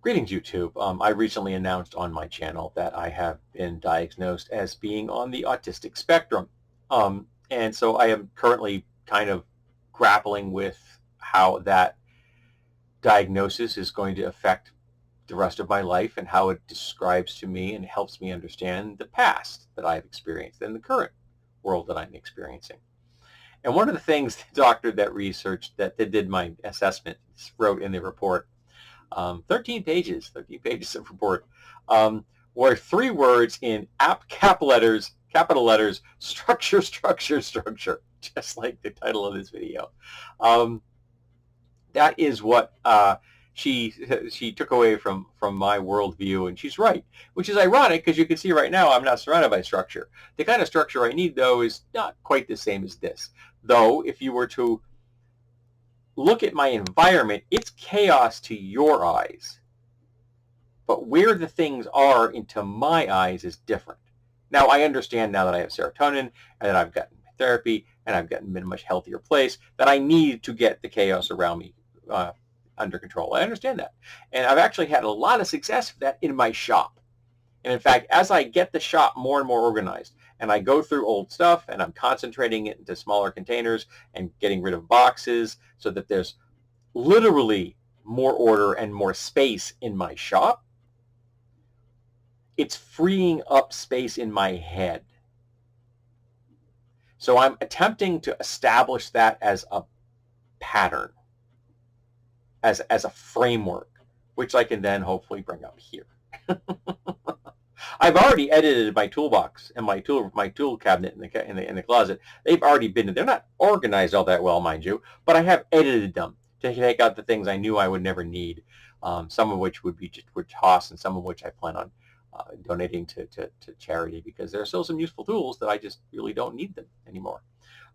Greetings, YouTube. I recently announced on my channel that I have been diagnosed as being on the autistic spectrum. And so I am currently kind of grappling with how that diagnosis is going to affect the rest of my life and how it describes to me and helps me understand the past that I've experienced and the current world that I'm experiencing. And one of the things the doctor that researched, that did my assessment, wrote in the report, 13 pages of report, were three words in capital letters, structure, structure, structure, just like the title of this video. That is what she took away from my worldview, and she's right, which is ironic because you can see right now I'm not surrounded by structure. The kind of structure I need, though, is not quite the same as this. Though, if you were to look at my environment, it's chaos to your eyes. But where the things are into my eyes is different. Now, I understand now that I have serotonin and that I've gotten therapy and I've gotten in a much healthier place that I need to get the chaos around me under control. I understand that. And I've actually had a lot of success with that in my shop. And in fact, as I get the shop more and more organized and I go through old stuff and I'm concentrating it into smaller containers and getting rid of boxes so that there's literally more order and more space in my shop, it's freeing up space in my head. So I'm attempting to establish that as a pattern, as a framework, which I can then hopefully bring up here. I've already edited my toolbox and my tool cabinet in the closet. They've already been. They're not organized all that well, mind you, but I have edited them to take out the things I knew I would never need. Some of which would toss, and some of which I plan on donating to charity, because there are still some useful tools that I just really don't need them anymore.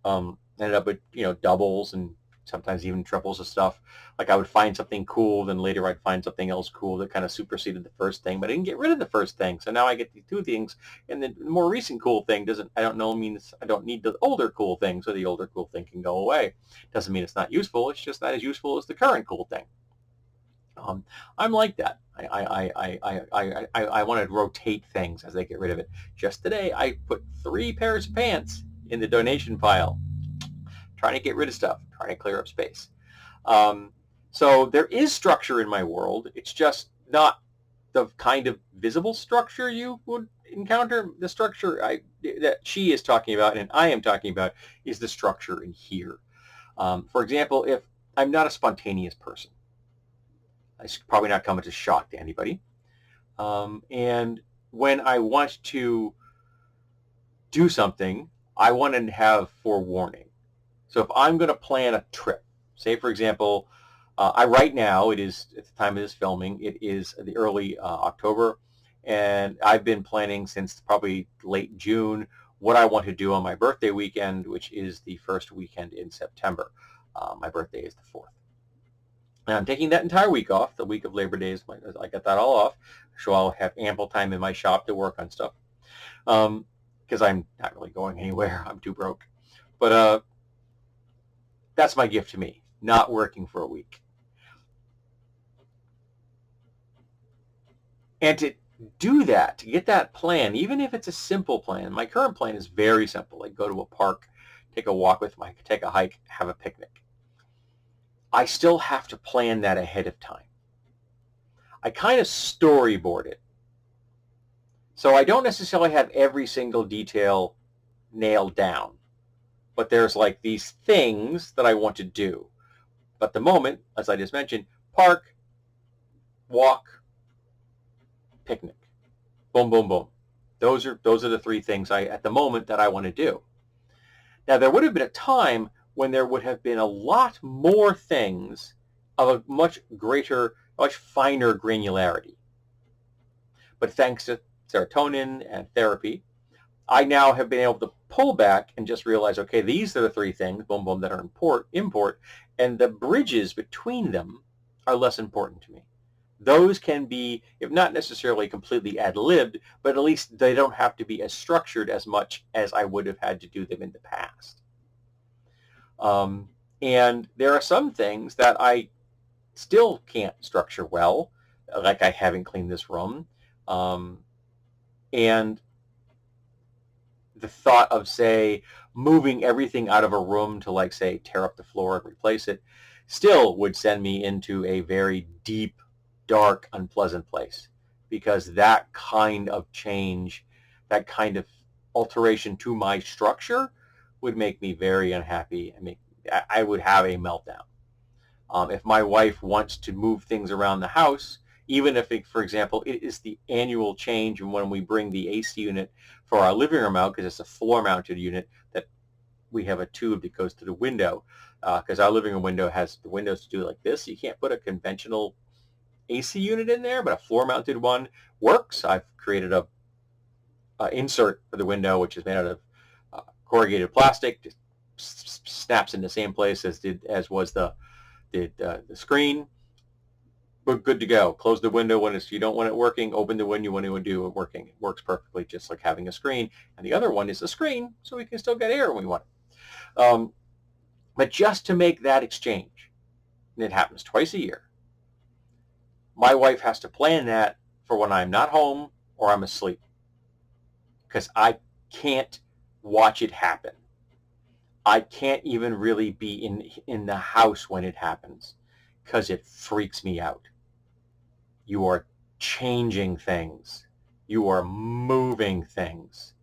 Ended up with doubles and sometimes even triples of stuff. Like I would find something cool, then later I'd find something else cool that kind of superseded the first thing, but I didn't get rid of the first thing. So now I get these two things, and the more recent cool thing means I don't need the older cool thing, so the older cool thing can go away. Doesn't mean it's not useful. It's just not as useful as the current cool thing. I'm like that. I want to rotate things as they get rid of it. Just today, I put 3 pairs of pants in the donation pile, trying to get rid of stuff, trying to clear up space. So there is structure in my world. It's just not the kind of visible structure you would encounter. The structure that she is talking about and I am talking about is the structure in here. For example, if I'm not a spontaneous person, it's probably not come as a shock to anybody. And when I want to do something, I want to have forewarning. So if I'm going to plan a trip, say for example, right now, it is at the time of this filming, it is the early October, and I've been planning since probably late June what I want to do on my birthday weekend, which is the first weekend in September. My birthday is the 4th. And I'm taking that entire week off. The week of Labor Day I got that all off, so I'll have ample time in my shop to work on stuff. Because I'm not really going anywhere. I'm too broke. But that's my gift to me, not working for a week. And to do that, to get that plan, even if it's a simple plan, my current plan is very simple. Like go to a park, take a walk take a hike, have a picnic. I still have to plan that ahead of time. I kind of storyboard it. So I don't necessarily have every single detail nailed down, but there's like these things that I want to do. But the moment, as I just mentioned, park, walk, picnic, boom, boom, boom. Those are the 3 things at the moment that I want to do. Now there would have been a time when there would have been a lot more things of a much greater, much finer granularity. But thanks to serotonin and therapy, I now have been able to pull back and just realize, okay, these are the 3 things, boom, boom, that are import, and the bridges between them are less important to me. Those can be, if not necessarily completely ad-libbed, but at least they don't have to be as structured as much as I would have had to do them in the past. And there are some things that I still can't structure well, like I haven't cleaned this room. And the thought of, say, moving everything out of a room to, like, say, tear up the floor and replace it still would send me into a very deep, dark, unpleasant place, because that kind of change, that kind of alteration to my structure would make me very unhappy. I would have a meltdown. If my wife wants to move things around the house, even if, it, for example, it is the annual change when we bring the AC unit for our living room out, because it's a floor-mounted unit that we have a tube that goes to the window, because our living room window has the windows to do like this. You can't put a conventional AC unit in there, but a floor-mounted one works. I've created a insert for the window, which is made out of corrugated plastic, just snaps in the same place as was the screen. We're good to go. Close the window when you don't want it working. Open the window when you want to do it working. It works perfectly, just like having a screen. And the other one is a screen, so we can still get air when we want it. But just to make that exchange, and it happens twice a year, my wife has to plan that for when I'm not home or I'm asleep, because I can't watch it happen. I can't even really be in the house when it happens, because it freaks me out. You are changing things. You are moving things.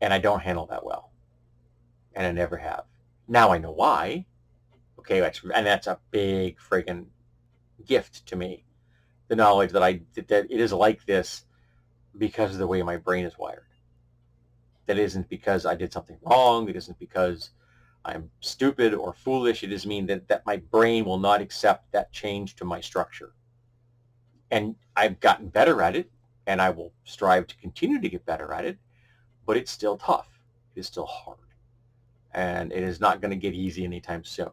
And I don't handle that well. And I never have. Now I know why. Okay, and that's a big friggin' gift to me. The knowledge that that it is like this because of the way my brain is wired. That isn't because I did something wrong. It isn't because I'm stupid or foolish. It just means that my brain will not accept that change to my structure. And I've gotten better at it, and I will strive to continue to get better at it, but it's still tough. It is still hard. And it is not going to get easy anytime soon.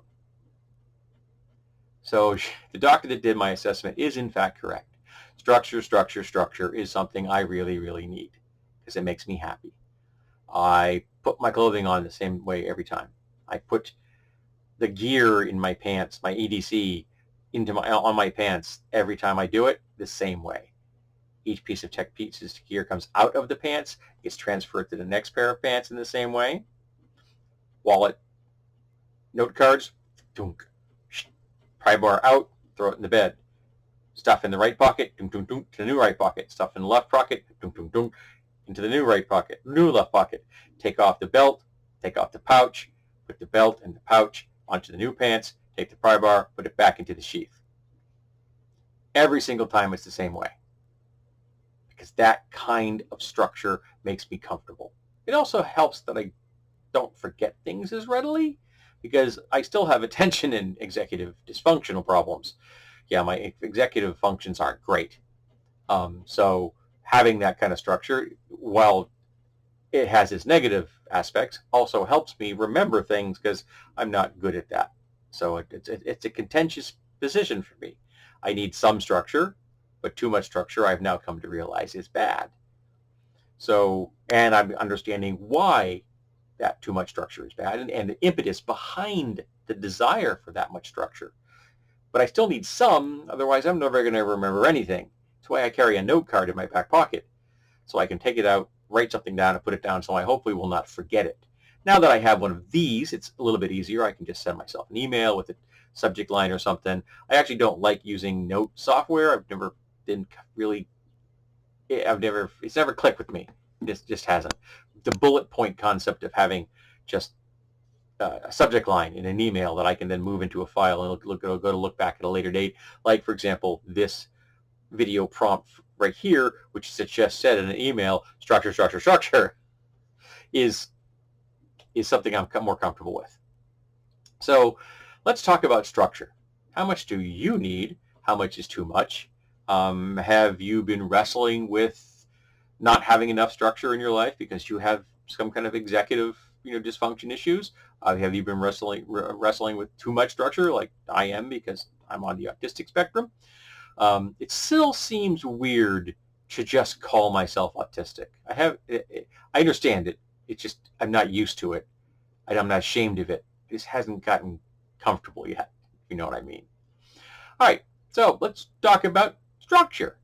So the doctor that did my assessment is in fact correct. Structure, structure, structure is something I really, really need, because it makes me happy. I put my clothing on the same way every time. I put the gear in my pants, my EDC, on my pants every time I do it the same way. Each piece of tech pieces of gear comes out of the pants, gets transferred to the next pair of pants in the same way. Wallet, note cards, dunk. Pry bar out, throw it in the bed. Stuff in the right pocket, dunk, dunk, dunk, to the new right pocket. Stuff in the left pocket, dunk, dunk, dunk, into the new right pocket, new left pocket. Take off the belt, take off the pouch, put the belt and the pouch onto the new pants, take the pry bar, put it back into the sheath. Every single time it's the same way, because that kind of structure makes me comfortable. It also helps that I don't forget things as readily, because I still have attention and executive dysfunctional problems. Yeah, my executive functions aren't great. So having that kind of structure, while it has its negative aspects, also helps me remember things, because I'm not good at that. So it's a contentious position for me. I need some structure, but too much structure I've now come to realize is bad. So, and I'm understanding why that too much structure is bad, and the impetus behind the desire for that much structure. But I still need some, otherwise I'm never going to remember anything. That's why I carry a note card in my back pocket, so I can take it out, write something down, and put it down, so I hopefully will not forget it. Now that I have one of these, it's a little bit easier. I can just send myself an email with a subject line or something. I actually don't like using note software. It's never clicked with me. It just hasn't. The bullet point concept of having just a subject line in an email that I can then move into a file and go to look back at a later date. Like, for example, this video prompt right here, which just said in an email, structure, structure, structure, is something I'm more comfortable with. So let's talk about structure. How much do you need? How much is too much? Have you been wrestling with not having enough structure in your life because you have some kind of executive dysfunction issues? Have you been wrestling with too much structure, like I am, because I'm on the autistic spectrum? It still seems weird to just call myself autistic. I understand it. It's just I'm not used to it. I'm not ashamed of it. It just hasn't gotten comfortable yet, if you know what I mean. All right, so let's talk about structure.